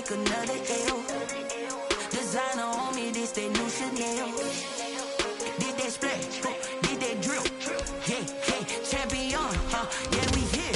take another L. Designer on me, this that new Chanel. Did that splash, did that drip. Yeah, champion, yeah, we here.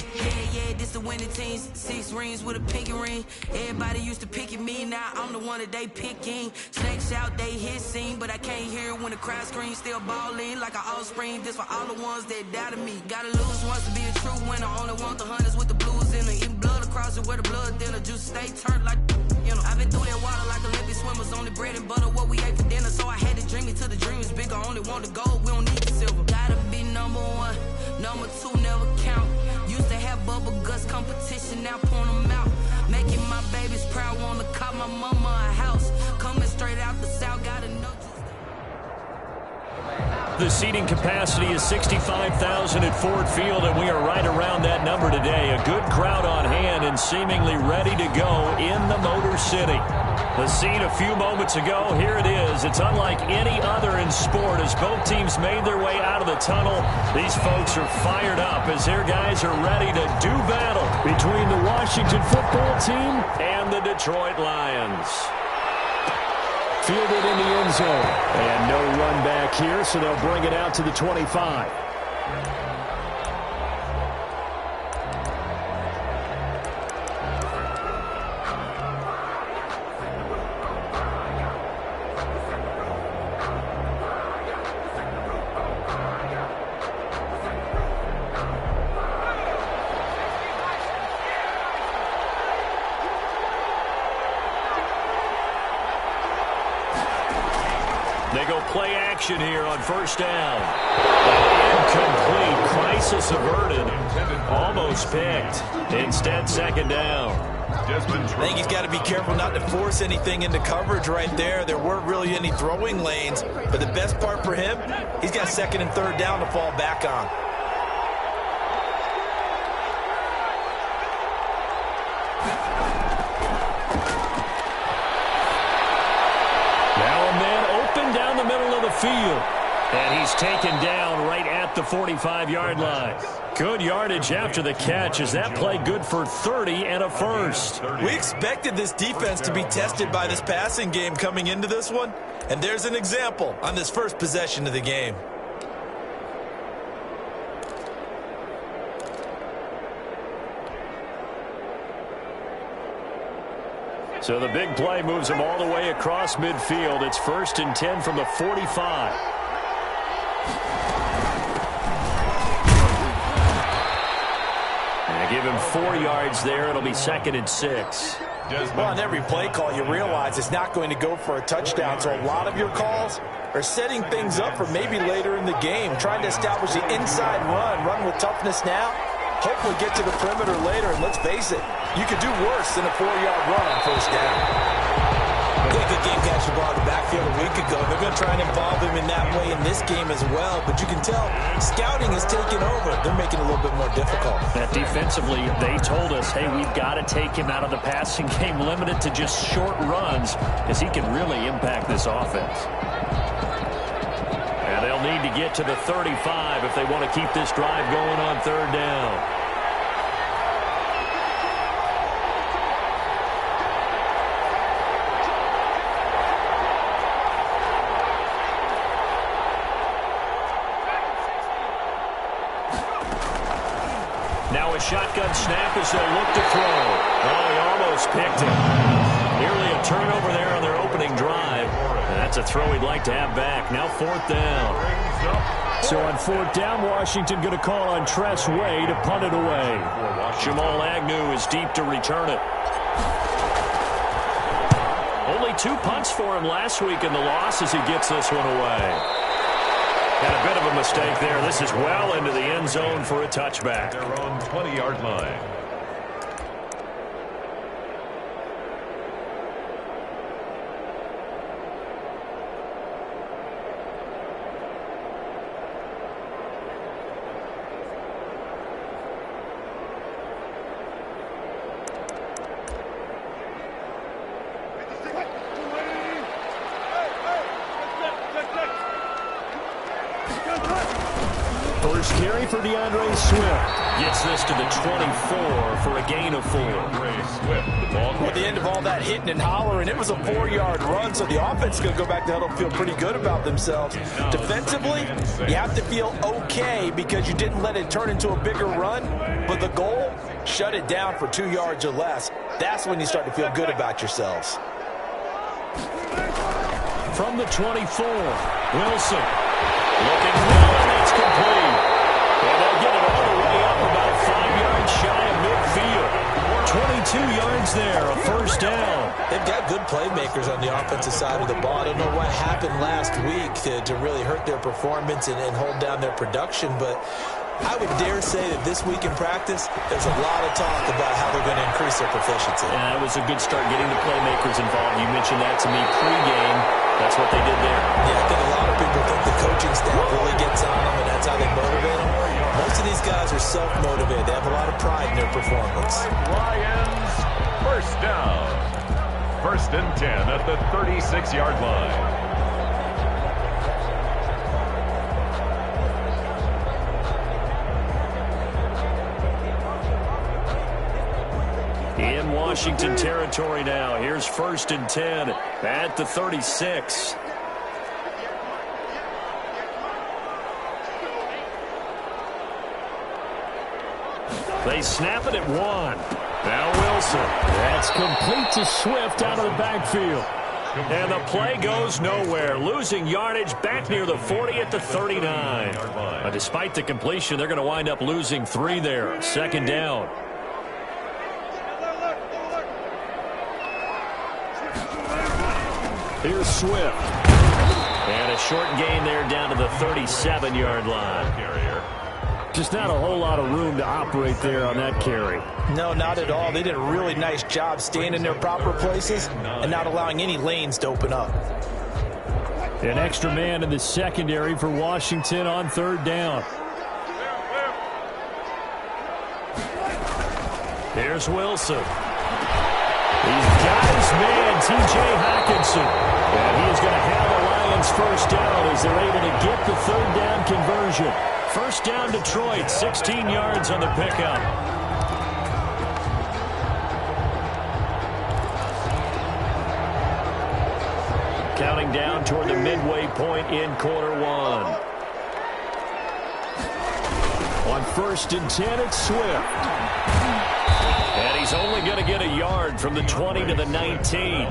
Yeah, this the winning teams. 6 rings with a pinky ring. Everybody used to pick at me, now I'm the one that they picking. Snakes out, they hit scene, but I can't hear it when the crowd screams. Still ballin' like an offspring. This for all the ones that doubted me. Gotta lose once to be a true winner. Only want the hunters with the blues in it. Even blood across it where the blood dinner. Juice stay turned like, you know. I've been through that water like Olympic swimmers. Only bread and butter, what we ate for dinner. So I had to dream it till the dream is bigger. Only want the gold, we don't need the silver. Gotta be number 1, number 2 never count. Used to have bubble guts competition, now point them out. Making my babies proud, wanna call my mama a house. Coming straight out the south, gotta know. The seating capacity is 65,000 at Ford Field, and we are right around that number today. A good crowd on hand and seemingly ready to go in the Motor City. The scene a few moments ago, here it is. It's unlike any other in sport as both teams made their way out of the tunnel. These folks are fired up as their guys are ready to do battle between the Washington football team and the Detroit Lions. Fielded in the end zone. And no run back here, so they'll bring it out to the 25. They go play action here on first down. Incomplete. Crisis averted. Almost picked. Instead, second down. I think he's got to be careful not to force anything into coverage right there. There weren't really any throwing lanes. But the best part for him, he's got second and third down to fall back on. Down the middle of the field. And he's taken down right at the 45-yard line. Good yardage after the catch. Is that play good for 30 and a first? We expected this defense to be tested by this passing game coming into this one. And there's an example on this first possession of the game. So the big play moves them all the way across midfield. It's 1st and 10 from the 45. And give him 4 yards there. It'll be 2nd and 6. Well, on every play call, you realize it's not going to go for a touchdown. So a lot of your calls are setting things up for maybe later in the game, trying to establish the inside run with toughness now. Hopefully get to the perimeter later, and let's face it, you could do worse than a 4-yard run on first down. They good game catch the ball in the backfield a week ago. They're going to try and involve him in that way in this game as well. But you can tell scouting is taking over. They're making it a little bit more difficult. That defensively, they told us, hey, we've got to take him out of the passing game, limited to just short runs, as he can really impact this offense. And they'll need to get to the 35 if they want to keep this drive going on third down. Now a shotgun snap as they'll look to throw. Oh, he almost picked it. Nearly a turnover there on their opening drive. And that's a throw he'd like to have back. Now 4th down. So on 4th down, Washington going to call on Tress Way to punt it away. Jamal Agnew is deep to return it. Only 2 punts for him last week in the loss as he gets this one away. And a bit of a mistake there. This is well into the end zone for a touchback. Their own 20-yard line. First carry for DeAndre Swift. Gets this to the 24 for a gain of 4. At the end of all that hitting and hollering, it was a 4-yard run, so the offense is going to go back to huddle and feel pretty good about themselves. Defensively, you have to feel okay because you didn't let it turn into a bigger run, but the goal, shut it down for 2 yards or less. That's when you start to feel good about yourselves. From the 24, Wilson. Looking down, and that's complete. And they'll get it all the way up about 5 yards shy of midfield. 22 yards there, a first down. They've got good playmakers on the offensive side of the ball. I don't know what happened last week to really hurt their performance and hold down their production, but I would dare say that this week in practice, there's a lot of talk about how they're going to increase their proficiency. Yeah, it was a good start getting the playmakers involved. You mentioned that to me pregame. That's what they did there. Yeah, I think a lot of people think the coaching staff really gets on them, and that's how they motivate them. Most of these guys are self-motivated. They have a lot of pride in their performance. Lions, first down. 1st and 10 at the 36-yard line. In Washington territory now. Here's 1st and 10 at the 36. They snap it at 1. Now Wilson. That's complete to Swift out of the backfield. And the play goes nowhere. Losing yardage back near the 40 at the 39. Despite the completion, they're going to wind up losing 3 there. 2nd down. Here's Swift. And a short gain there down to the 37-yard line. Just not a whole lot of room to operate there on that carry. No, not at all. They did a really nice job staying in their proper places and not allowing any lanes to open up. An extra man in the secondary for Washington on 3rd down. Here's Wilson. He's got his man, T.J. Hockenson. And he is going to have the Lions first down as they're able to get the 3rd down conversion. First down Detroit, 16 yards on the pickup. Counting down toward the midway point in quarter 1. On 1st and 10, it's Swift. And he's only going to get a yard from the 20 to the 19.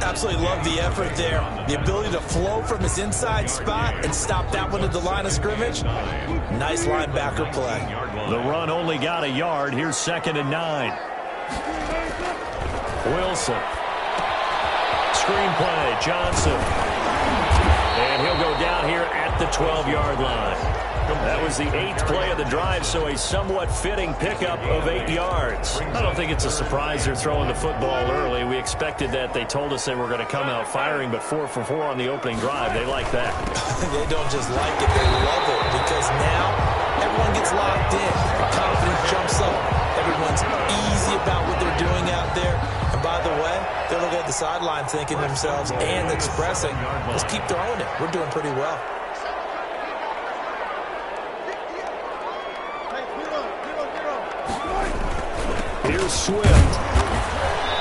Absolutely love the effort there. The ability to flow from his inside spot and stop that one at the line of scrimmage. Nice linebacker play. The run only got a yard. Here's 2nd and 9. Wilson. Screenplay, Johnson. And he'll go down here at the 12-yard line. That was the 8th play of the drive, so a somewhat fitting pickup of 8 yards. I don't think it's a surprise they're throwing the football early. We expected that. They told us they were going to come out firing, but 4 for 4 on the opening drive. They like that. They don't just like it, they love it, because now everyone gets locked in. The confidence jumps up. Everyone's easy about what they're doing out there. And by the way, they're looking at the sideline thinking to themselves and expressing, let's keep throwing it. We're doing pretty well. Here's Swift.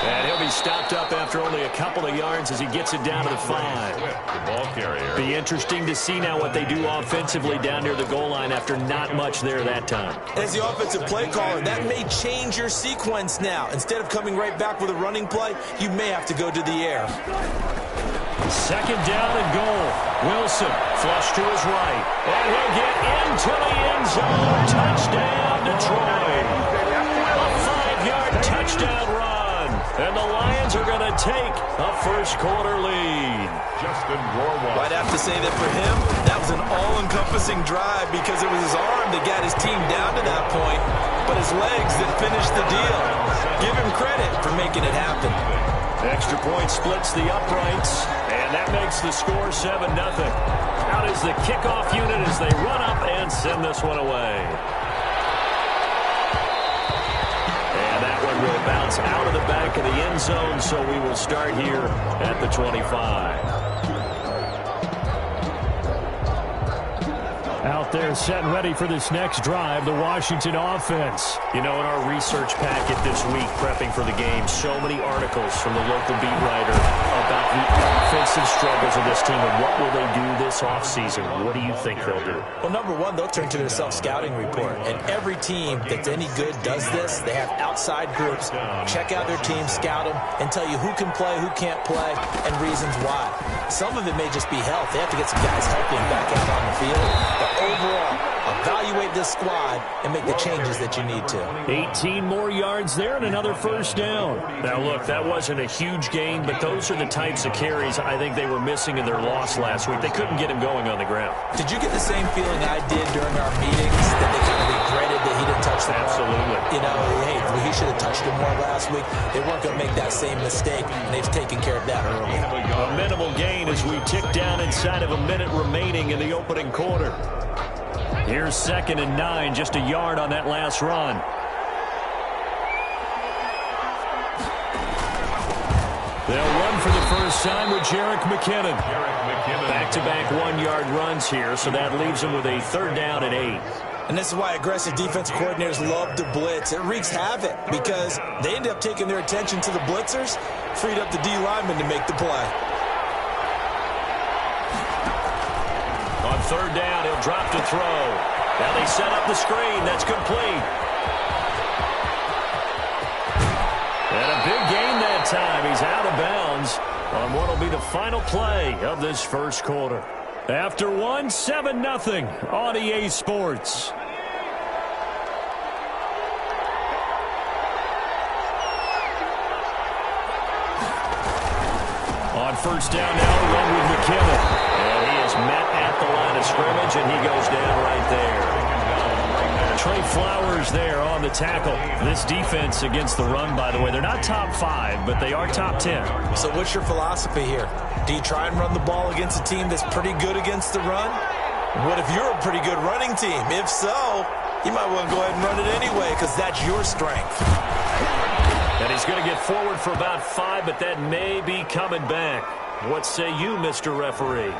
And he'll be stopped up after only a couple of yards as he gets it down to the 5. The ball carrier. Be interesting to see now what they do offensively down near the goal line after not much there that time. As the offensive play caller, that may change your sequence now. Instead of coming right back with a running play, you may have to go to the air. 2nd down and goal. Wilson, flush to his right. And he'll get into the end zone. Touchdown, Detroit. A 5-yard touchdown run. And the Lions are going to take a first-quarter lead. Justin Rohrwasser. I'd have to say that for him, that was an all-encompassing drive because it was his arm that got his team down to that point, but his legs that finished the deal. Give him credit for making it happen. Extra point splits the uprights, and that makes the score 7-0. Out is the kickoff unit as they run up and send this one away. And that one will bounce out of the back of the end zone, so we will start here at the 25. Out there set and ready for this next drive, the Washington offense. You know, in our research packet this week, prepping for the game, so many articles from the local beat writer about the offensive struggles of this team and what will they do this offseason. What do you think they'll do? Well, number one, they'll turn to their self-scouting report. And every team that's any good does this. They have outside groups, check out their team, scout them, and tell you who can play, who can't play, and reasons why. Some of it may just be health. They have to get some guys healthy and back out on the field. But overall, evaluate this squad and make the changes that you need to. 18 more yards there and another first down. Now, look, that wasn't a huge gain, but those are the types of carries I think they were missing in their loss last week. They couldn't get him going on the ground. Did you get the same feeling I did during our meetings, that they kind of regretted that he didn't touch the ball? Absolutely. You know, hey, he should have touched it more last week. They weren't going to make that same mistake, and they've taken care of that early. A minimal gain as we tick down inside of a minute remaining in the opening quarter. Here's 2nd and 9, just a yard on that last run. They'll run for the first time with Jerick McKinnon. Back-to-back 1-yard runs here, so that leaves them with a 3rd down and 8. And this is why aggressive defensive coordinators love to blitz. It wreaks havoc because they end up taking their attention to the blitzers, freed up the D lineman to make the play. On 3rd down, he'll drop to throw. Now they set up the screen. That's complete. And a big gain that time. He's out of bounds on what will be the final play of this first quarter. After 7-0 on EA Sports. On 1st down now, run with McKinnon. And he is met at the line of scrimmage, and he goes down right there. Trey Flowers there on the tackle. This defense against the run, by the way, they're not top 5, but they are top 10. So what's your philosophy here? Do you try and run the ball against a team that's pretty good against the run? What if you're a pretty good running team? If so, you might want to go ahead and run it anyway because that's your strength. And he's going to get forward for about 5, but that may be coming back. What say you, Mr. Referee?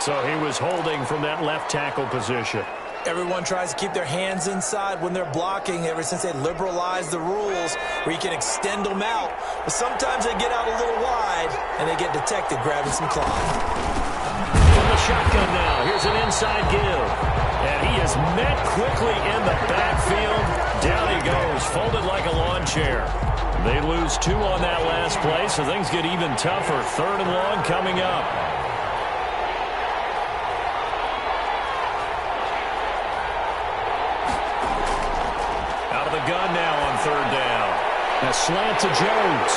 So he was holding from that left tackle position. Everyone tries to keep their hands inside when they're blocking ever since they liberalized the rules where you can extend them out. But sometimes they get out a little wide and they get detected grabbing some cloth. From the shotgun now, here's an inside give. And he is met quickly in the backfield. Down he goes, folded like a lawn chair. They lose 2 on that last play, so things get even tougher. 3rd and long coming up. Gun now on 3rd down. A slant to Jones.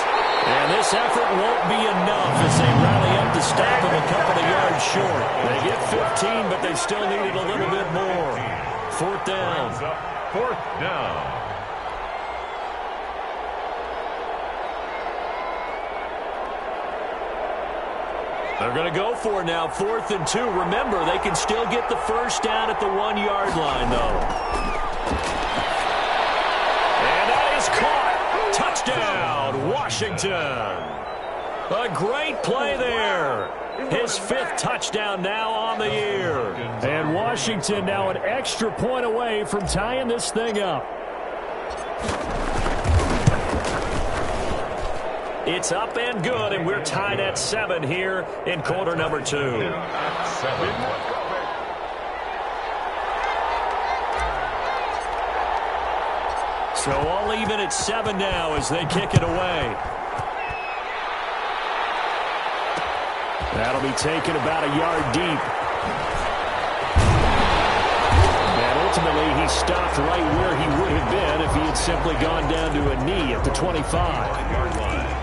And this effort won't be enough as they rally up to stop him a couple of yards short. They get 15, but they still needed a little bit more. 4th down. 4th down. They're going to go for it now, 4th and 2. Remember, they can still get the first down at the 1-yard line, though. Caught. Touchdown, Washington. A great play there. His 5th touchdown now on the year. And Washington now an extra point away from tying this thing up. It's up and good, and we're tied at 7 here in quarter number 2. 7. So all even at 7 now as they kick it away. That'll be taken about a yard deep. And ultimately he stopped right where he would have been if he had simply gone down to a knee at the 25-yard line.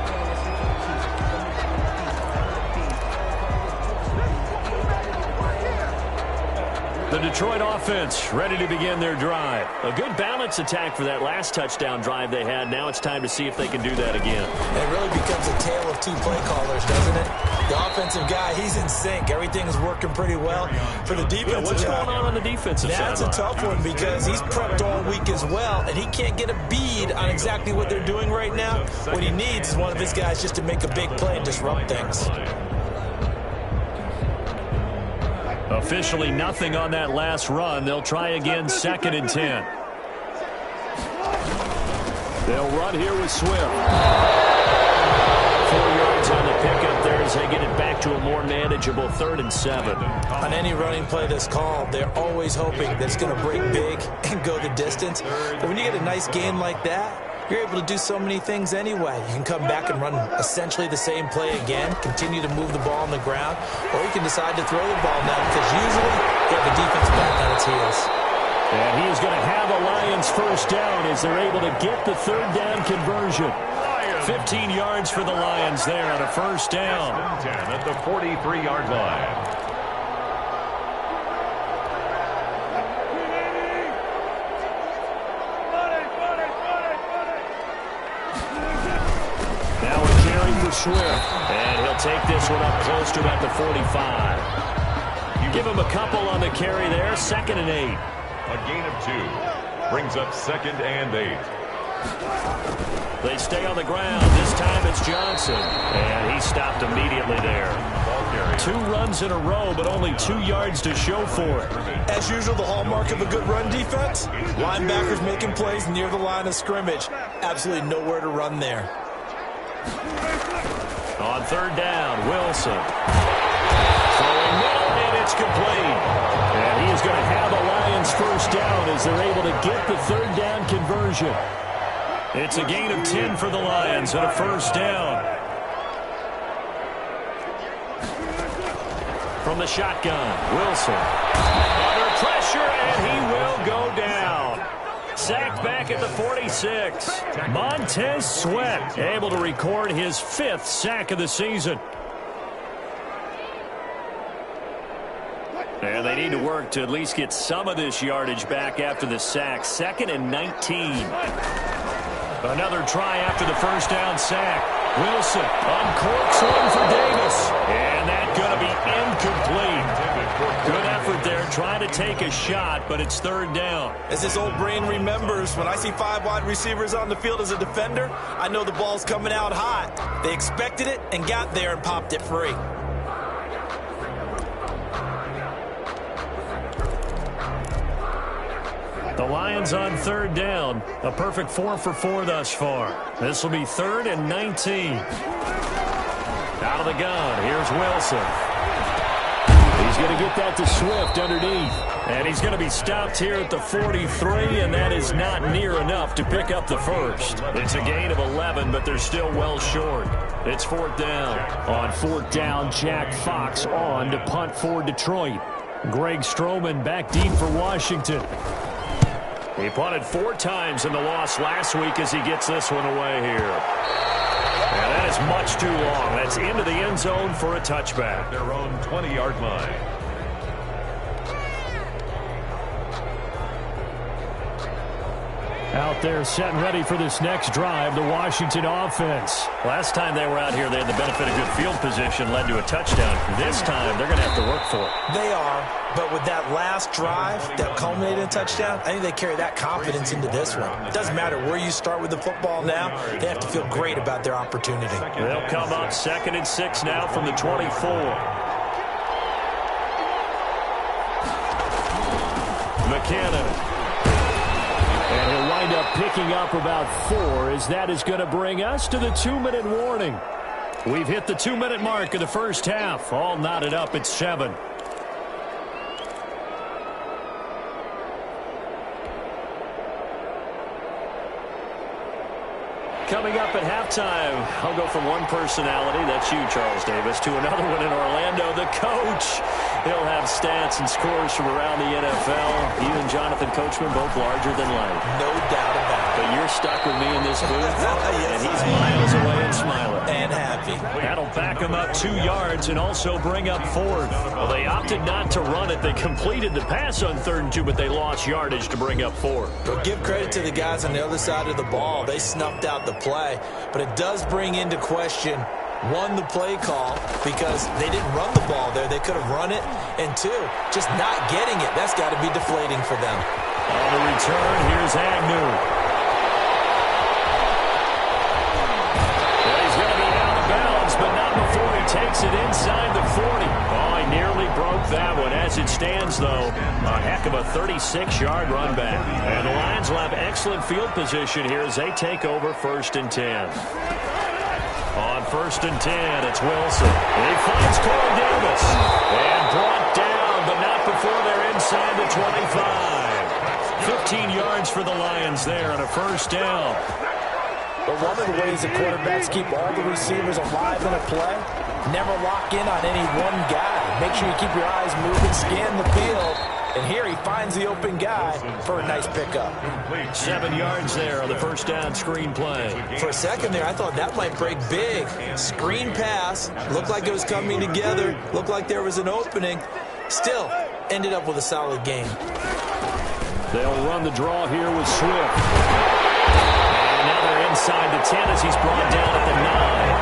The Detroit offense ready to begin their drive. A good balance attack for that last touchdown drive they had. Now it's time to see if they can do that again. And it really becomes a tale of 2 play callers, doesn't it? The offensive guy, he's in sync. Everything is working pretty well. For the defensive what's guy, going on the defensive side? That's a tough one because he's prepped all week as well, and he can't get a bead on exactly what they're doing right now. What he needs is one of his guys just to make a big play and disrupt things. Officially nothing on that last run. They'll try again, 2nd and 10. They'll run here with Swift. 4 yards on the pickup there as they get it back to a more manageable 3rd and 7. On any running play that's called, they're always hoping that it's going to break big and go the distance. But when you get a nice game like that, you're able to do so many things anyway. You can come back and run essentially the same play again, continue to move the ball on the ground, or you can decide to throw the ball down because usually you have the defense back on its heels. And he is going to have a Lions first down as they're able to get the 3rd down conversion. 15 yards for the Lions there on a first down. 10 at the 43-yard line. Now a carry for Swift. And he'll take this one up close to about the 45. Give him a couple on the carry there. 2nd and 8. A gain of 2. Brings up 2nd and 8. They stay on the ground. This time it's Johnson. And he stopped immediately there. 2 runs in a row, but only 2 yards to show for it. As usual, the hallmark of a good run defense, linebackers making plays near the line of scrimmage. Absolutely nowhere to run there. On 3rd down, Wilson. Throwing middle, and it's complete. And he is going to have a Lions first down as they're able to get the 3rd down conversion. It's a gain of 10 for the Lions and a first down. From the shotgun, Wilson. Under pressure, and he will go down. Sacked back at the 46. Montez Sweat able to record his 5th sack of the season. And they need to work to at least get some of this yardage back after the sack. 2nd and 19. Another try after the first down sack. Wilson uncorks one for Davis. And that's going to be incomplete. Good effort there trying to take a shot, but it's 3rd down. As this old brain remembers, when I see 5 wide receivers on the field as a defender, I know the ball's coming out hot. They expected it and got there and popped it free. The Lions on 3rd down. A perfect 4 for 4 thus far. This will be 3rd and 19. Out of the gun, here's Wilson. He's going to get that to Swift underneath. And he's going to be stopped here at the 43, and that is not near enough to pick up the first. It's a gain of 11, but they're still well short. It's 4th down. On 4th down, Jack Fox on to punt for Detroit. Greg Stroman back deep for Washington. He punted 4 times in the loss last week as he gets this one away here. And that is much too long. That's into the end zone for a touchback. Their own 20-yard line. Out there set and ready for this next drive, the Washington offense. Last time they were out here, they had the benefit of good field position, led to a touchdown. This time, they're going to have to work for it. They are, but with that last drive that culminated in a touchdown, I think they carry that confidence into this one. It doesn't matter where you start with the football now, they have to feel great about their opportunity. They'll come up 2nd and 6 now from the 24. McKinnon. And he'll wind up picking up about 4 as that is going to bring us to the 2-minute warning. We've hit the 2-minute mark of the first half. All knotted up at 7. Coming up at halftime, I'll go from one personality, that's you, Charles Davis, to another one in Orlando, the coach. He'll have stats and scores from around the NFL. You and Jonathan Coachman both larger than life. No doubt about it. But you're stuck with me in this booth, Yes, and he's miles away and smiling. And happy. That'll back him up 2 yards and also bring up 4th. Well, they opted not to run it. They completed the pass on 3rd and 2, but they lost yardage to bring up 4. But give credit to the guys on the other side of the ball. They snuffed out the play. But it does bring into question, 1, the play call, because they didn't run the ball there. They could have run it. And 2, just not getting it. That's got to be deflating for them. On the return, here's Agnew. But not before he takes it inside the 40. Oh, he nearly broke that one. As it stands, though, a heck of a 36-yard run back. And the Lions will have excellent field position here as they take over 1st and 10. On 1st and 10, it's Wilson. He finds Corey Davis. And brought down, but not before they're inside the 25. 15 yards for the Lions there on a 1st down. But one of the ways the quarterbacks keep all the receivers alive in a play, never lock in on any one guy. Make sure you keep your eyes moving, scan the field. And here he finds the open guy for a nice pickup. 7 yards there on the 1st down screen play. For a second there, I thought that might break big. Screen pass. Looked like it was coming together. Looked like there was an opening. Still, ended up with a solid game. They'll run the draw here with Swift. And now they're inside the 10 as he's brought down at the 9.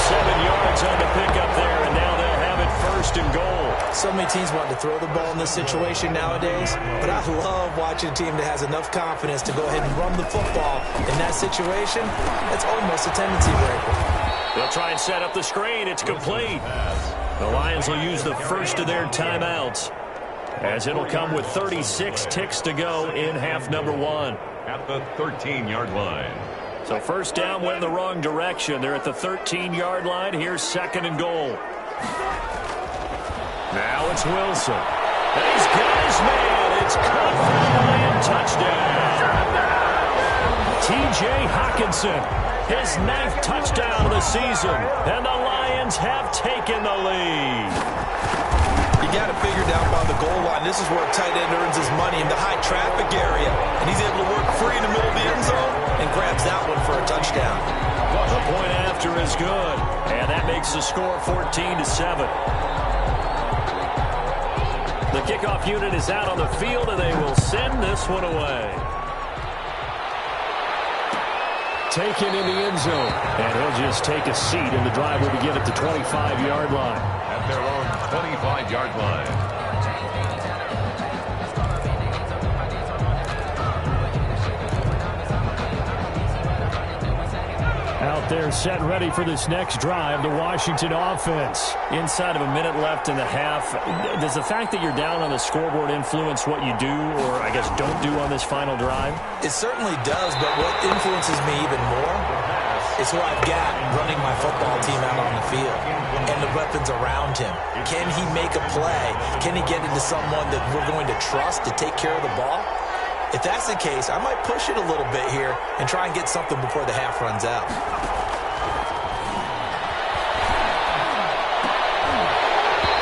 7 yards on the pickup there, and now they'll have it 1st and goal. So many teams want to throw the ball in this situation nowadays, but I love watching a team that has enough confidence to go ahead and run the football. In that situation, that's almost a tendency breaker. They'll try and set up the screen. It's complete. The Lions will use the first of their timeouts, as it'll come with 36 ticks to go in half number 1. At the 13-yard line. So 1st down went in the wrong direction. They're at the 13-yard line. Here's 2nd and goal. Now it's Wilson. And he's got his man. It's caught for a Lion touchdown. T.J. Hockenson, his 9th touchdown of the season. And the Lions have taken the lead. You got to figure down by the goal line. This is where a tight end earns his money in the high traffic area. And he's able to work free in the middle of the end zone and grabs that one for a touchdown. The point after is good. And that makes the score 14-7. The kickoff unit is out on the field, and they will send this one away. Taken in the end zone. And he'll just take a seat, and the drive will begin at the 25-yard line. At their own 25-yard line. Out there set ready for this next drive, the Washington offense. Inside of a minute left in the half, does the fact that you're down on the scoreboard influence what you do, or I guess don't do on this final drive? It certainly does, but what influences me even more is who I've got running my football team out on the field and the weapons around him. Can he make a play? Can he get into someone that we're going to trust to take care of the ball? If that's the case, I might push it a little bit here and try and get something before the half runs out.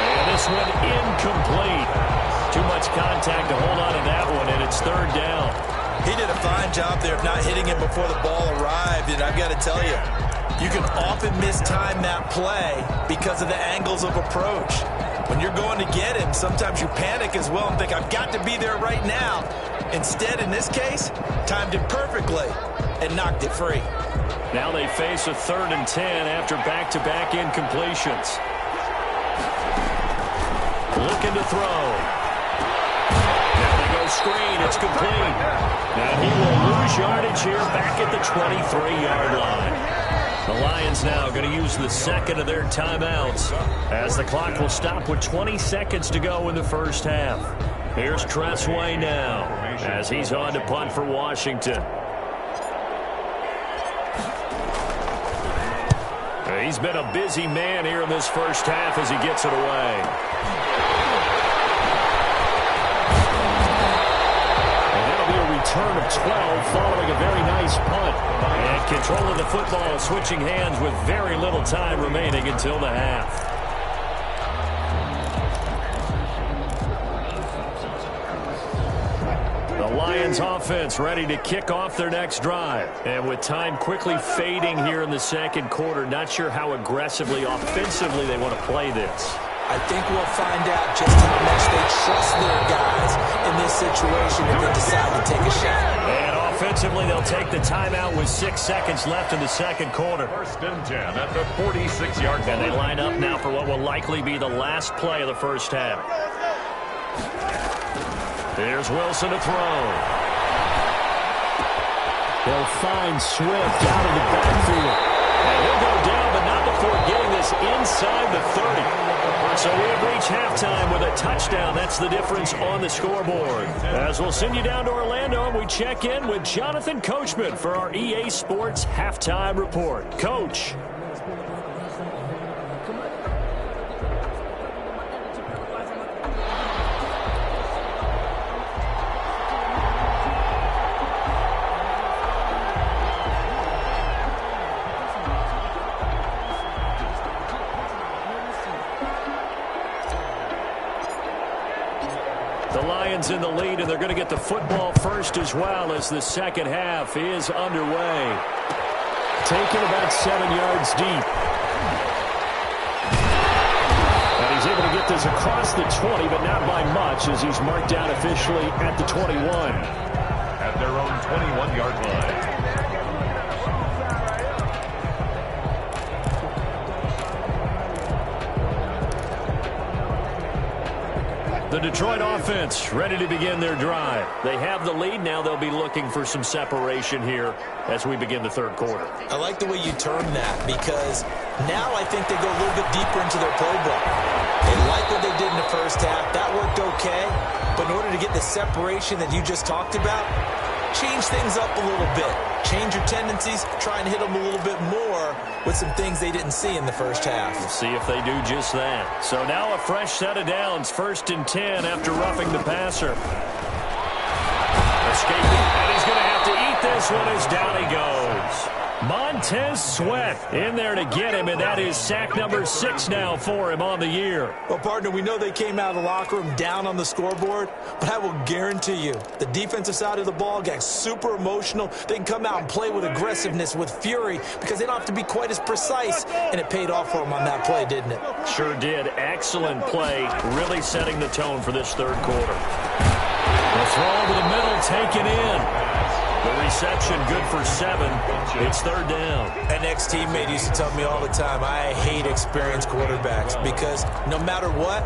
And this one incomplete. Too much contact to hold on to that one, and it's 3rd down. He did a fine job there of not hitting it before the ball arrived, and I've got to tell you, you can often mistime that play because of the angles of approach. When you're going to get him, sometimes you panic as well and think, I've got to be there right now. Instead, in this case, timed it perfectly and knocked it free. Now they face a 3rd and 10 after back-to-back incompletions. Looking to throw. Now they go screen. It's complete. Now he will lose yardage here back at the 23-yard line. The Lions now going to use the 2nd of their timeouts as the clock will stop with 20 seconds to go in the 1st half. Here's Tressway now as he's on to punt for Washington. He's been a busy man here in this 1st half as he gets it away. And that'll be a return of 12 following a very nice punt. And control of the football switching hands with very little time remaining until the half. The Lions offense ready to kick off their next drive. And with time quickly fading here in the 2nd quarter, not sure how aggressively, offensively they want to play this. I think we'll find out just how much they trust their guys in this situation if they decide to take a shot. And offensively, they'll take the timeout with 6 seconds left in the 2nd quarter. 1st and 10 at the 46-yard line. And they line up now for what will likely be the last play of the 1st half. Here's Wilson to throw. They'll find Swift out of the backfield. And he'll go down, but not before getting this inside the 30. So we have touchdown. That's the difference on the scoreboard. As we'll send you down to Orlando, and we check in with Jonathan Coachman for our EA Sports Halftime Report. Coach. In the lead, and they're going to get the football first as well as the second half is underway. Taken about 7 yards deep. And he's able to get this across the 20, but not by much as he's marked down officially at the 21. At their own 21-yard line. The Detroit offense ready to begin their drive. They have the lead. Now they'll be looking for some separation here as we begin the third quarter. I like the way you term that because now I think they go a little bit deeper into their playbook. They like what they did in the first half. That worked okay. But in order to get the separation that you just talked about, change things up a little bit. Change your tendencies. Try and hit them a little bit more with some things they didn't see in the first half. We'll see if they do just that. So now a fresh set of downs. 1st and 10 after roughing the passer. Escaping, and he's going to have to eat this one as down he goes. Montez Sweat in there to get him, and that is sack number 6 now for him on the year. Well, partner, we know they came out of the locker room down on the scoreboard, but I will guarantee you the defensive side of the ball got super emotional. They can come out and play with aggressiveness, with fury, because they don't have to be quite as precise, and it paid off for them on that play, didn't it? Sure did. Excellent play, really setting the tone for this third quarter. The throw over the middle, taken in. The reception good for 7. It's 3rd down. An ex-teammate used to tell me all the time, I hate experienced quarterbacks because no matter what,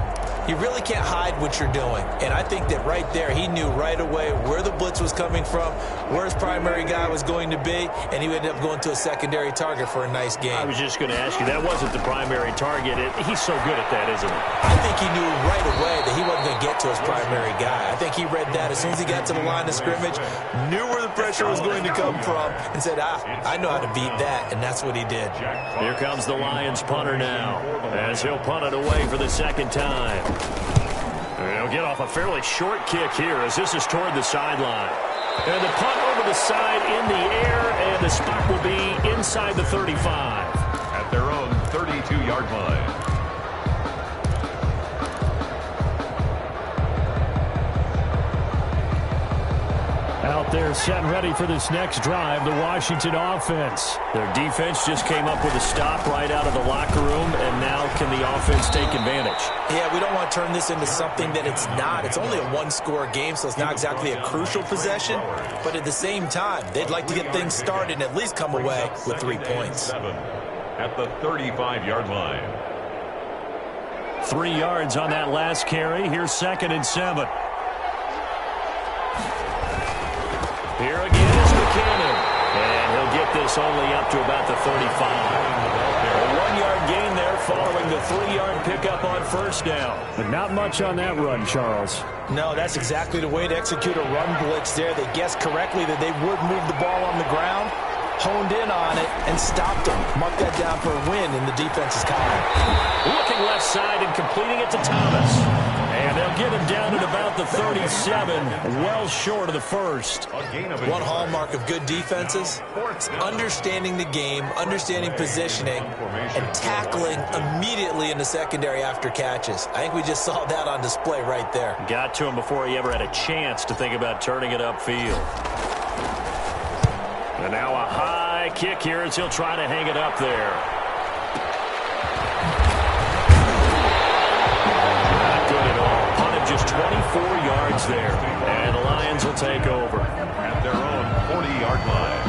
you really can't hide what you're doing. And I think that right there, he knew right away where the blitz was coming from, where his primary guy was going to be, and he ended up going to a secondary target for a nice game. I was just going to ask you, that wasn't the primary target. He's so good at that, isn't he? I think he knew right away that he wasn't going to get to his primary guy. I think he read that as soon as he got to the line of scrimmage, knew where the pressure was going to come from, and said, I know how to beat that, and that's what he did. Here comes the Lions punter now, as he'll punt it away for the second time. He'll get off a fairly short kick here as this is toward the sideline. And the punt over the side in the air, and the spot will be inside the 35. At their own 32-yard line. Out there set and ready for this next drive, the Washington offense. Their defense just came up with a stop right out of the locker room, and now can the offense take advantage? Yeah, we don't want to turn this into something that it's not. It's only a one-score game, so it's not exactly a crucial possession. But at the same time, they'd like to get things started and at least come away with 3 points. At the 35-yard line. 3 yards on that last carry. Here's 2nd and 7. Here again is McKinnon, and he'll get this only up to about the 35. A 1-yard gain there following the 3-yard pickup on 1st down. But not much on that run, Charles. No, that's exactly the way to execute a run blitz there. They guessed correctly that they would move the ball on the ground, honed in on it, and stopped them. Mark that down for a win in the defense's column. Looking left side and completing it to Thomas. And they'll get him down at about the 37, well short of the first. One hallmark of good defenses is understanding the game, understanding positioning, and tackling immediately in the secondary after catches. I think we just saw that on display right there. Got to him before he ever had a chance to think about turning it upfield. And now a high kick here as he'll try to hang it up there. Just 24 yards there, and the Lions will take over. At their own 40-yard line.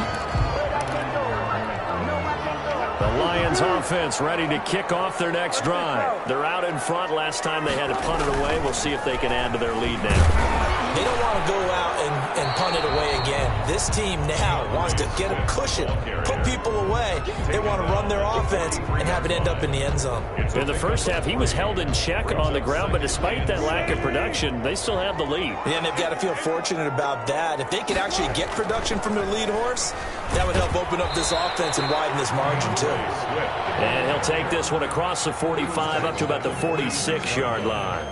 The Lions offense ready to kick off their next drive. They're out in front. Last time they had to punt it away. We'll see if they can add to their lead now. They don't want to go out and punt it away again. This team now wants to get a cushion, put people away. They want to run their offense and have it end up in the end zone. In the first half, he was held in check on the ground, but despite that lack of production, they still have the lead. Yeah, and they've got to feel fortunate about that. If they could actually get production from their lead horse, that would help open up this offense and widen this margin too. And he'll take this one across the 45 up to about the 46-yard line.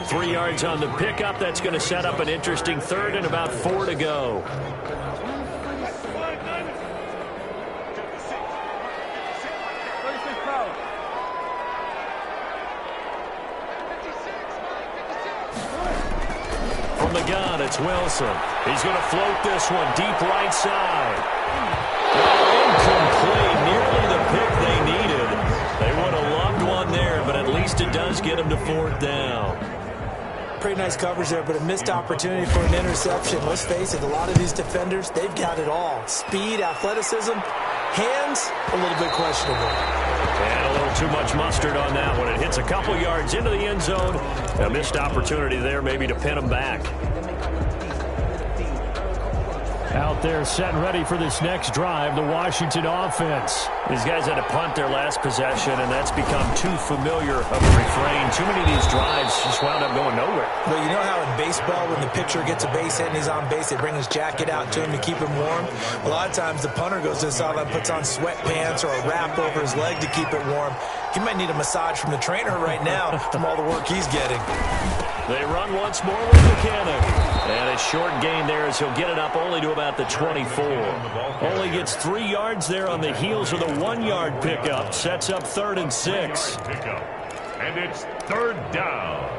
3 yards on the pickup. That's going to set up an interesting third and about 4 to go. From the gun, it's Wilson. He's going to float this one deep right side. Incomplete. Nearly the pick they needed. They would have loved one there, but at least it does get them to 4th down. Pretty nice coverage there, but a missed opportunity for an interception. Let's face it, a lot of these defenders, they've got it all. Speed, athleticism, hands, a little bit questionable. And a little too much mustard on that one. It hits a couple yards into the end zone. A missed opportunity there maybe to pin them back. Out there set and ready for this next drive, the Washington offense. These guys had to punt their last possession, and that's become too familiar of a refrain. Too many of these drives just wound up going nowhere. But you know how in baseball, when the pitcher gets a base hit and he's on base, they bring his jacket out to him to keep him warm? A lot of times the punter goes to the sideline, puts on sweatpants or a wrap over his leg to keep it warm. He might need a massage from the trainer right now from all the work he's getting. They run once more with Buchanan. And a short gain there as he'll get it up only to about the 24. Only gets 3 yards there on the heels of the 1-yard pickup. Sets up 3rd and 6. And it's 3rd down.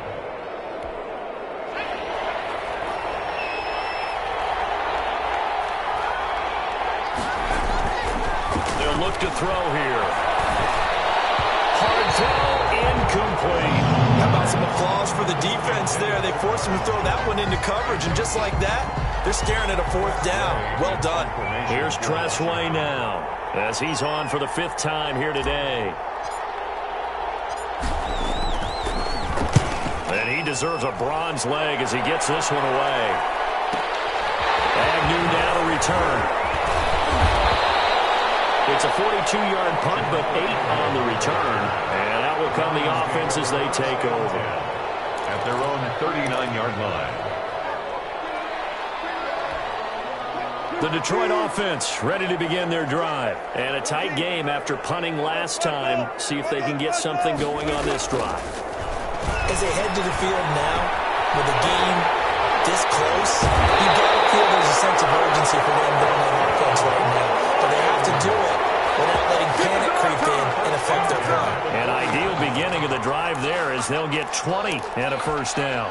They'll look to throw here. Hard throw, incomplete. How about some applause for the defense there? They forced him to throw that one into coverage, and just like that, they're staring at a 4th down. Well done. Here's Tressway now, as he's on for the 5th time here today. And he deserves a bronze leg as he gets this one away. Agnew now to return. It's a 42-yard punt, but 8 on the return. And out will come the offense as they take over. At their own 39-yard line. The Detroit offense ready to begin their drive. And a tight game after punting last time. See if they can get something going on this drive. As they head to the field now, with the game this close, you've got to feel there's a sense of urgency for them doing that offense right now. But they have to do it without letting panic creep in and affect their run. An ideal beginning of the drive there as they'll get 20 and a 1st down.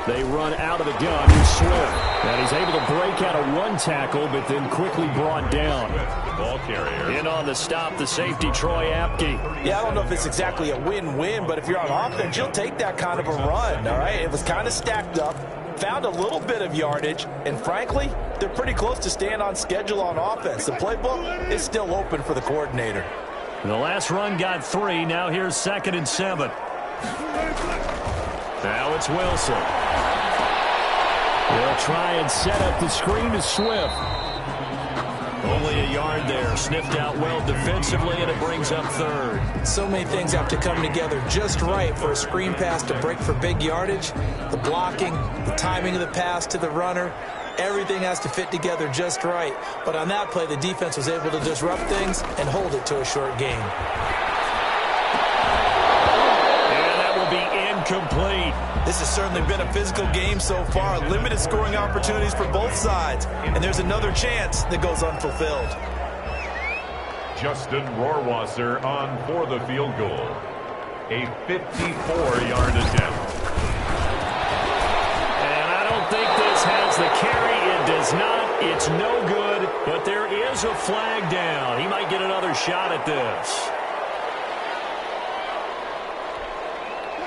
They run out of the gun with Swift. And he's able to break out of 1 tackle, but then quickly brought down. Ball carrier. In on the stop, the safety, Troy Apke. Yeah, I don't know if it's exactly a win-win, but if you're on offense, you'll take that kind of a run, all right? It was kind of stacked up, found a little bit of yardage, and frankly, they're pretty close to staying on schedule on offense. The playbook is still open for the coordinator. The last run got 3. Now here's 2nd and 7. Now it's Wilson. They'll try and set up the screen to Swift. Only a yard there. Sniffed out well defensively, and it brings up 3rd. So many things have to come together just right for a screen pass to break for big yardage. The blocking, the timing of the pass to the runner, everything has to fit together just right. But on that play, the defense was able to disrupt things and hold it to a short gain. And that will be incomplete. This has certainly been a physical game so far. Limited scoring opportunities for both sides. And there's another chance that goes unfulfilled. Justin Rohrwasser on for the field goal. A 54-yard attempt. And I don't think this has the carry. It does not. It's no good. But there is a flag down. He might get another shot at this.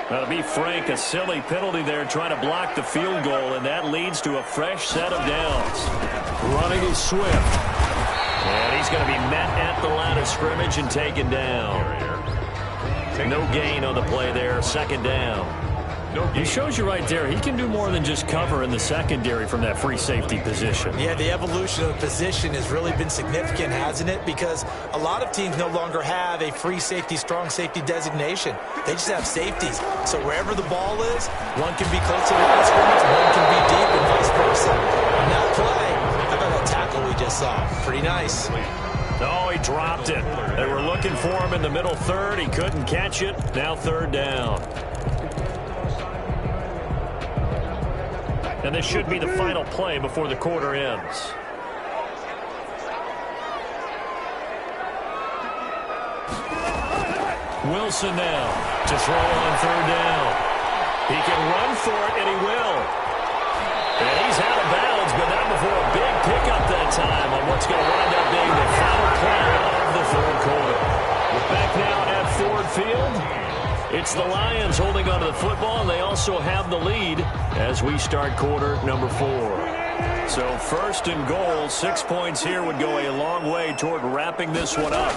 To be frank, a silly penalty there trying to block the field goal, and that leads to a fresh set of downs. Running is Swift. And he's going to be met at the line of scrimmage and taken down. No gain on the play there. Second down. He shows you right there, he can do more than just cover in the secondary from that free safety position. Yeah, the evolution of the position has really been significant, hasn't it? Because a lot of teams no longer have a free safety, strong safety designation. They just have safeties. So wherever the ball is, one can be close to the line of scrimmage, one can be deep, and vice versa. On that play, how about that tackle we just saw? Pretty nice. Oh, he dropped it. They were looking for him in the middle third. He couldn't catch it. Now third down. And this should be the final play before the quarter ends. Wilson now to throw on third down. He can run for it, and he will. And he's out of bounds, but not before a big pickup that time on what's going to wind up being the final play of the third quarter. We're back now at Ford Field. It's the Lions holding onto the football, and they also have the lead as we start quarter number 4. So first and goal, 6 points here would go a long way toward wrapping this one up.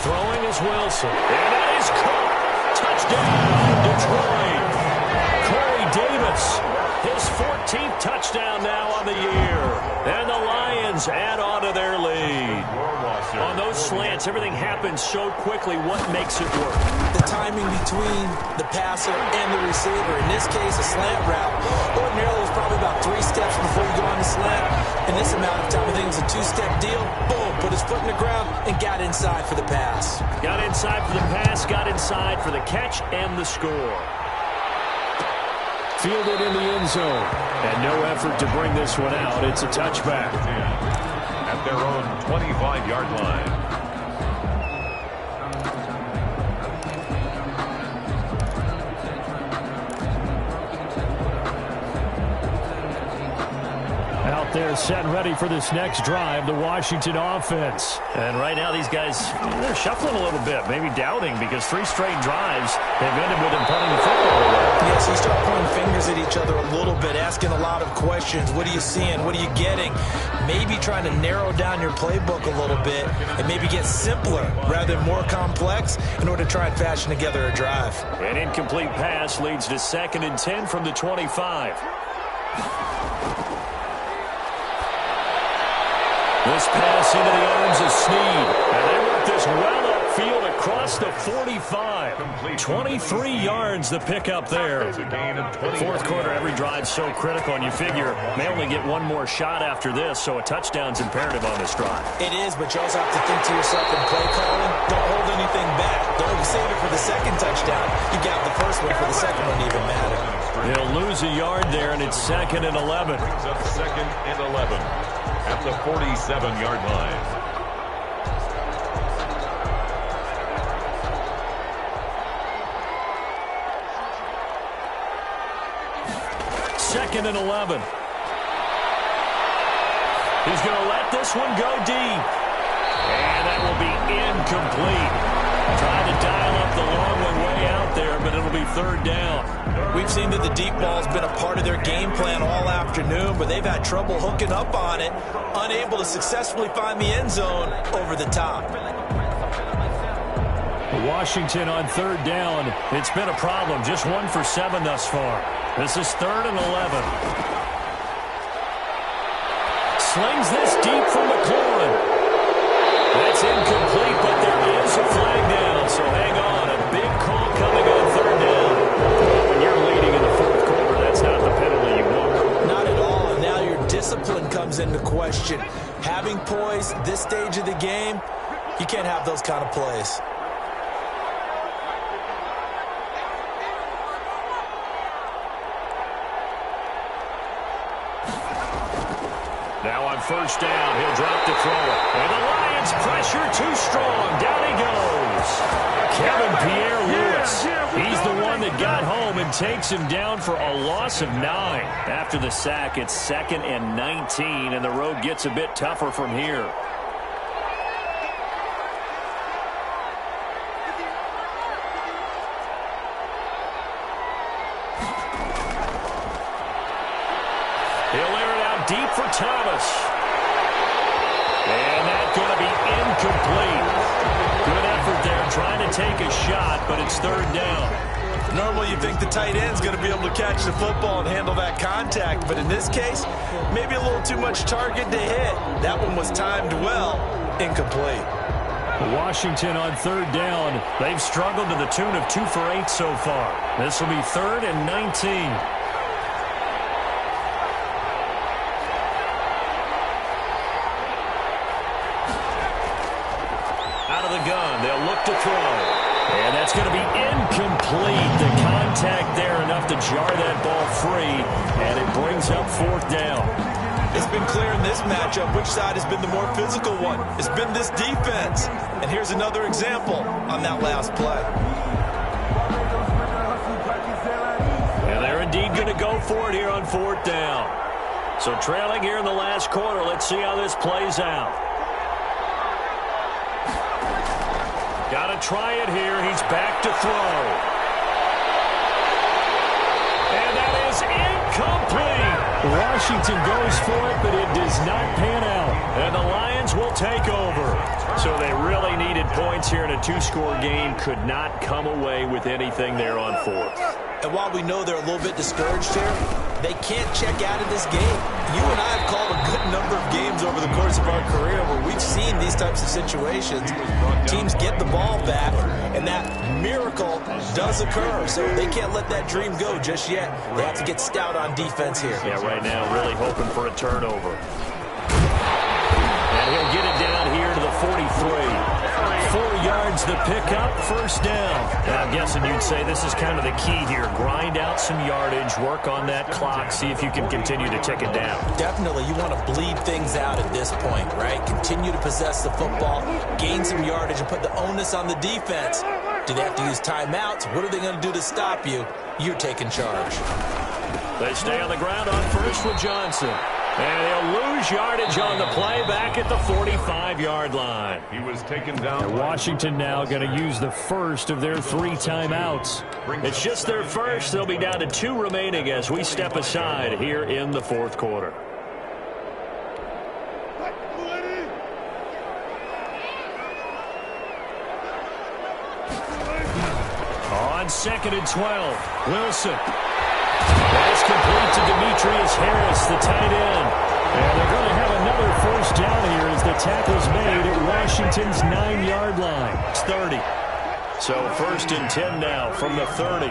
Throwing is Wilson, and that is caught. Touchdown, Detroit. Corey Davis, his 14th touchdown now on the year. And the Lions add on to their lead. On those slants, everything happens so quickly. What makes it work? The timing between the passer and the receiver. In this case, a slant route. Ordinarily, it's probably about 3 steps before you go on the slant. In this amount of time, I think it was a 2-step deal. Boom, put his foot in the ground and got inside for the pass. Got inside for the pass, got inside for the catch and the score. Fielded in the end zone. And no effort to bring this one out. It's a touchback. At their own 25-yard line. Out there set ready for this next drive, the Washington offense. And right now these guys, they're shuffling a little bit, maybe doubting, because 3 straight drives have ended with them punting the football away. Yes, you start pointing fingers at each other a little bit, asking a lot of questions. What are you seeing? What are you getting? Maybe trying to narrow down your playbook a little bit and maybe get simpler rather than more complex in order to try and fashion together a drive. An incomplete pass leads to 2nd and 10 from the 25. This pass into the arms of Snead. And they work this well upfield across the 45. 23 yards the pickup there. Fourth quarter, every drive so critical, and you figure may only get one more shot after this, so a touchdown's imperative on this drive. It is, but you also have to think to yourself in play calling, don't hold anything back. Don't save it for the second touchdown. You got the first one for the second one to even matter. They'll lose a yard there, and it's 2nd and 11. Brings up 2nd and 11. At the 47-yard line. Second and 11. He's going to let this one go deep. And that will be incomplete. Trying to dial up the long one way out there, but it'll be third down. We've seen that the deep ball's been a part of their game plan all afternoon, but they've had trouble hooking up on it, unable to successfully find the end zone over the top. Washington on third down. It's been a problem. Just 1 for 7 thus far. This is 3rd and 11. Slings this deep from McLaurin. That's incomplete, but there is a flag down, so hang on. A big call coming on third down. When you're leading in the fourth quarter, that's not the penalty you want. Not at all, and now your discipline comes into question. Having poise this stage of the game, you can't have those kind of plays. Now on first down, he'll drop to throw it. And the Lions pressure too strong. Down he goes. Kevin Pierre-Louis. He's the one that got home and takes him down for a loss of 9. After the sack, it's 2nd and 19, and the road gets a bit tougher from here. He'll air it out deep for Thomas. And going to be incomplete. Good effort there trying to take a shot, but it's third down. Normally you think the tight end's going to be able to catch the football and handle that contact, but in this case, maybe a little too much target to hit. That one was timed well, incomplete. Washington on third down. They've struggled to the tune of 2 for 8 so far. This will be 3rd and 19. Out of the gun, they'll look to throw. And that's going to be incomplete. The contact there enough to jar that ball free, and it brings up 4th down. It's been clear in this matchup which side has been the more physical one. It's been this defense. And here's another example on that last play. And they're indeed going to go for it here on 4th down. So trailing here in the last quarter. Let's see how this plays out. Got to try it here. He's back to throw. And that is incomplete. Washington goes for it, but it does not pan out. And the Lions will take over. So they really needed points here in a 2-score game. Could not come away with anything there on 4th. And while we know they're a little bit discouraged here, they can't check out of this game. You and I have called a good number of games over the course of our career where we've seen these types of situations. Teams get the ball back, and that miracle does occur. So they can't let that dream go just yet. They have to get stout on defense here. Yeah, right now really hoping for a turnover. And he'll get it down here to the 43. 4 yards the pickup, 1st down. And I'm guessing you'd say this is kind of the key here. Grind out some yardage, work on that clock, see if you can continue to tick it down. Definitely, you want to bleed things out at this point, right? Continue to possess the football, gain some yardage, and put the onus on the defense. Do they have to use timeouts? What are they going to do to stop you? You're taking charge. They stay on the ground on 1st with Johnson. And he'll lose yardage on the play back at the 45-yard line. He was taken down. And Washington now going to use the first of their 3 timeouts. It's just their first. They'll be down to 2 remaining as we step aside here in the 4th quarter. On 2nd and 12, Wilson. That's complete to Demetrius Harris, the tight end. And they're going to have another 1st down here as the tackle's made at Washington's 9-yard line. It's 30. So 1st and 10 now from the 30.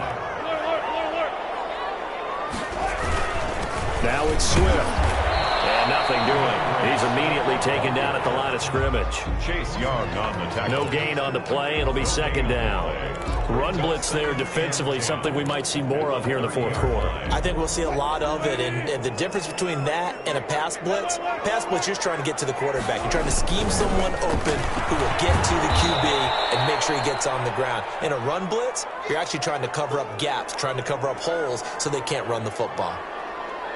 Now it's Swift. And nothing doing. He's immediately taken down at the line of scrimmage. Chase Young on the tackle. No gain on the play. It'll be 2nd down. Run blitz there defensively, something we might see more of here in the 4th quarter. I think we'll see a lot of it, and the difference between that and a pass blitz, you're just trying to get to the quarterback. You're trying to scheme someone open who will get to the QB and make sure he gets on the ground. In a run blitz, you're actually trying to cover up gaps, trying to cover up holes so they can't run the football.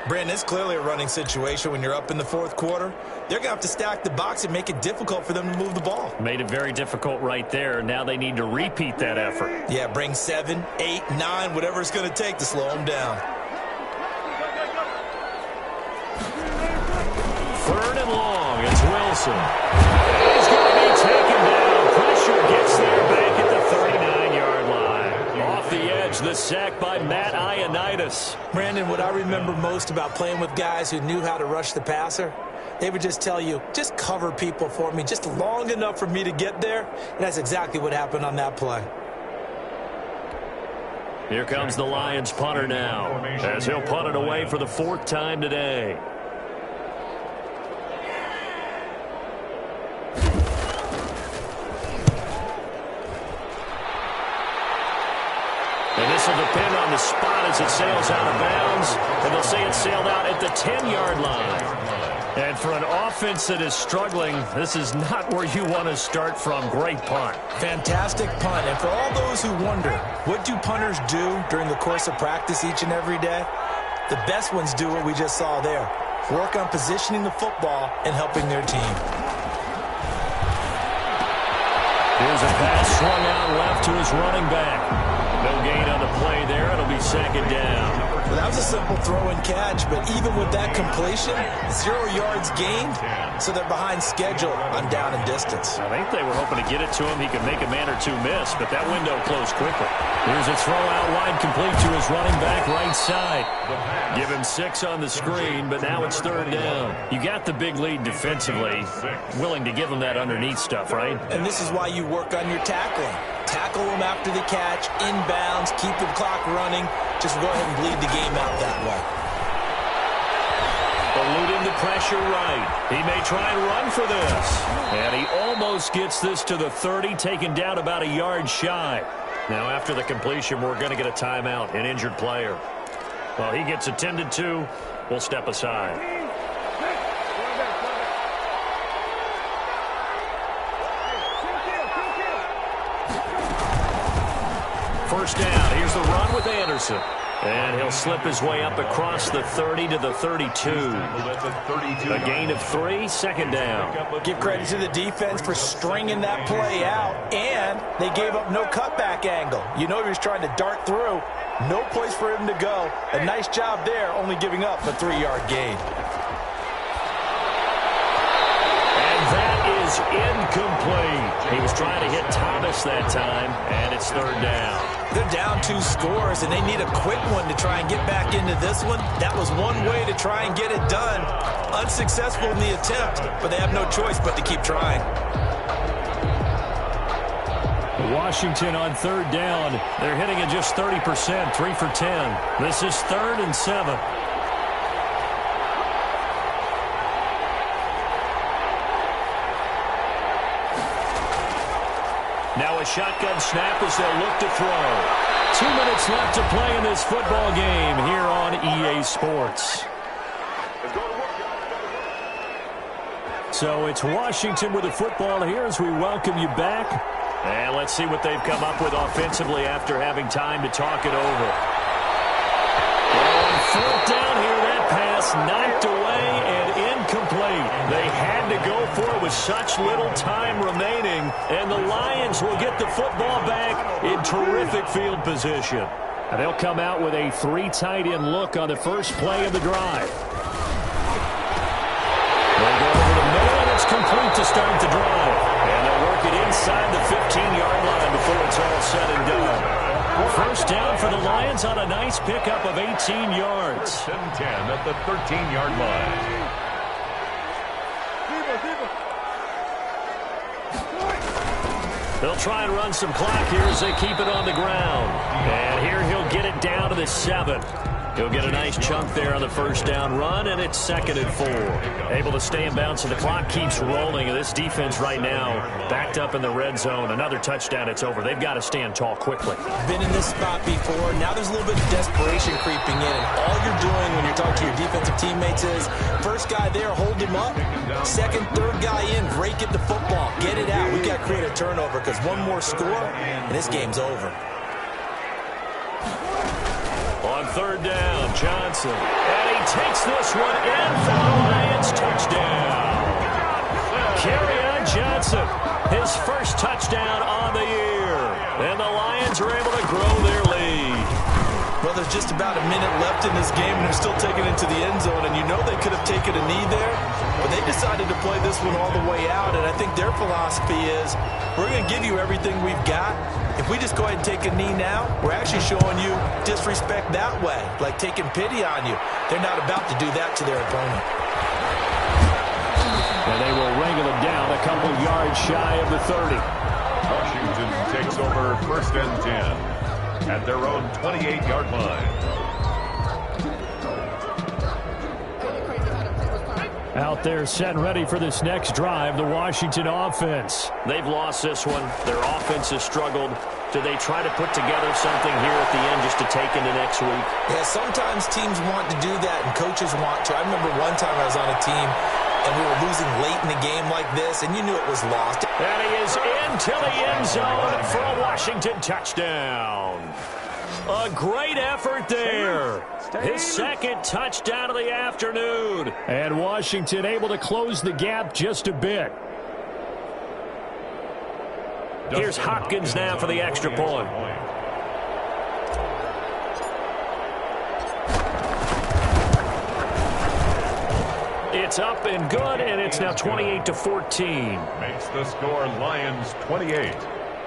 Brandon, it's clearly a running situation when you're up in the 4th quarter. They're going to have to stack the box and make it difficult for them to move the ball. Made it very difficult right there. Now they need to repeat that effort. Yeah, bring 7, 8, 9, whatever it's going to take to slow them down. 3rd and long. It's Wilson. He's going to be taken down. Pressure gets there back at the 39-yard line. Off the edge, the sack by Matt Ioannidis. Brandon, what I remember most about playing with guys who knew how to rush the passer, they would just tell you, just cover people for me, just long enough for me to get there. And that's exactly what happened on that play. Here comes the Lions punter now, as he'll punt it away for the 4th time today. And this will depend on the spot as it sails out of bounds. And they'll say it sailed out at the 10-yard line. And for an offense that is struggling, this is not where you want to start from. Great punt. Fantastic punt. And for all those who wonder, what do punters do during the course of practice each and every day? The best ones do what we just saw there. Work on positioning the football and helping their team. Here's a pass swung out left to his running back. No gain on the play there. It'll be 2nd down. Well, that was a simple throw and catch, but even with that completion, 0 yards gained, so they're behind schedule on down and distance. I think they were hoping to get it to him. He could make a man or two miss, but that window closed quickly. Here's a throw out wide, complete to his running back right side. Give him 6 on the screen, but now it's 3rd down. You got the big lead defensively, willing to give him that underneath stuff, right? And this is why you work on your tackling. Tackle them after the catch, inbounds, keep the clock running. Just go ahead and bleed the game out that way. Eluding the pressure right. He may try and run for this. And he almost gets this to the 30, taken down about a yard shy. Now after the completion, we're going to get a timeout, an injured player. Well, he gets attended to. We'll step aside. First down. Here's the run with Anderson. And he'll slip his way up across the 30 to the 32. A gain of 3, 2nd down. Give credit to the defense for stringing that play out, and they gave up no cutback angle. You know he was trying to dart through. No place for him to go. A nice job there, only giving up a 3-yard gain. Is incomplete. He was trying to hit Thomas that time, and it's 3rd down. They're down 2 scores, and they need a quick one to try and get back into this one. That was one way to try and get it done. Unsuccessful in the attempt, but they have no choice but to keep trying. Washington on 3rd down. They're hitting at just 30%, 3 for 10. This is 3rd and 7. Now a shotgun snap as they'll look to throw. 2 minutes left to play in this football game here on EA Sports. So it's Washington with the football here as we welcome you back. And let's see what they've come up with offensively after having time to talk it over. On 4th down here, that pass knocked away and incomplete. They had to go for it with such little time remaining, and the Lions will get the football back in terrific field position. And they'll come out with a 3 tight end look on the first play of the drive. They'll go over the middle, and it's complete to start the drive. And they'll work it inside the 15-yard line before it's all said and done. First down for the Lions on a nice pickup of 18 yards. 1st and 10 at the 13-yard line. They'll try and run some clock here as they keep it on the ground. And here he'll get it down to the 7. He'll get a nice chunk there on the first down run, and it's 2nd and 4. Able to stay in bounds, so the clock keeps rolling. And this defense right now backed up in the red zone. Another touchdown, it's over. They've got to stand tall quickly. Been in this spot before. Now there's a little bit of desperation creeping in. And all you're doing when you're talking to your defensive teammates is, first guy there, hold him up. Second, third guy in, break it the football. Get it out. We've got to create a turnover because one more score, and this game's over. On 3rd down, Johnson. And he takes this one in for the Lions. Touchdown. Kerryon Johnson, his first touchdown on the year. And the Lions are able to grow their lead. Well, there's just about a minute left in this game, and they're still taking it to the end zone. And you know they could have taken a knee there, but they decided to play this one all the way out. And I think their philosophy is, we're going to give you everything we've got. If we just go ahead and take a knee now, we're actually showing you disrespect that way, like taking pity on you. They're not about to do that to their opponent. And they will wrangle it down a couple yards shy of the 30. Washington takes over 1st and 10 at their own 28-yard line. Out there set and ready for this next drive, the Washington offense. They've lost this one. Their offense has struggled. Do they try to put together something here at the end just to take into next week? Yeah, sometimes teams want to do that and coaches want to. I remember one time I was on a team and we were losing late in the game like this, and you knew it was lost. And he is into the end zone for a Washington touchdown. A great effort there. His 2nd touchdown of the afternoon. And Washington able to close the gap just a bit. Here's Hopkins now for the extra point. It's up and good, and it's now 28-14. Makes the score Lions 28.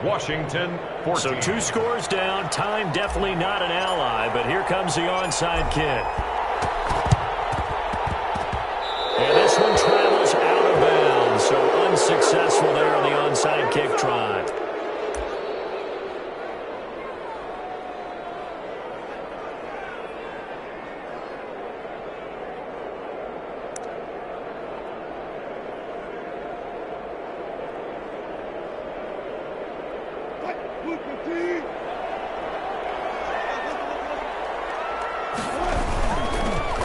Washington 14. So 2 scores down. Time definitely not an ally, but here comes the onside kick. And this one travels out of bounds, so unsuccessful there on the onside kick try.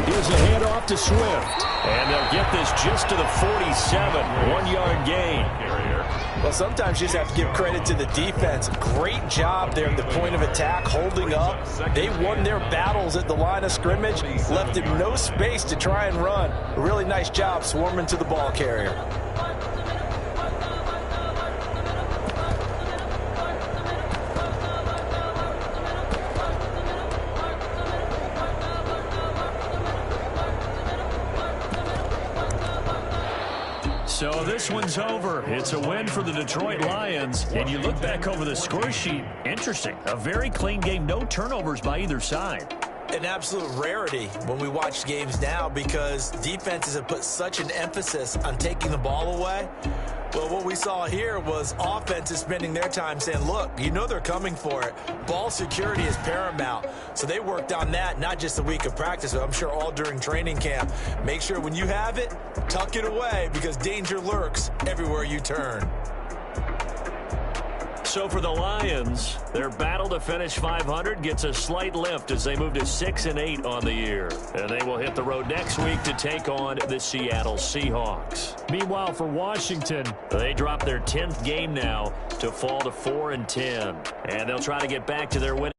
Here's a handoff to Swift. And they'll get this just to the 47. 1-yard gain. Well, sometimes you just have to give credit to the defense. Great job there at the point of attack, holding up. They won their battles at the line of scrimmage, left him no space to try and run. A really nice job swarming to the ball carrier. So this one's over. It's a win for the Detroit Lions. And you look back over the score sheet, interesting. A very clean game, no turnovers by either side. An absolute rarity when we watch games now because defenses have put such an emphasis on taking the ball away. Well, what we saw here was offenses spending their time saying, look, you know they're coming for it. Ball security is paramount. So they worked on that, not just a week of practice, but I'm sure all during training camp. Make sure when you have it, tuck it away because danger lurks everywhere you turn. So for the Lions, their battle to finish 500 gets a slight lift as they move to 6-8 on the year. And they will hit the road next week to take on the Seattle Seahawks. Meanwhile, for Washington, they drop their 10th game now to fall to 4-10. And they'll try to get back to their win.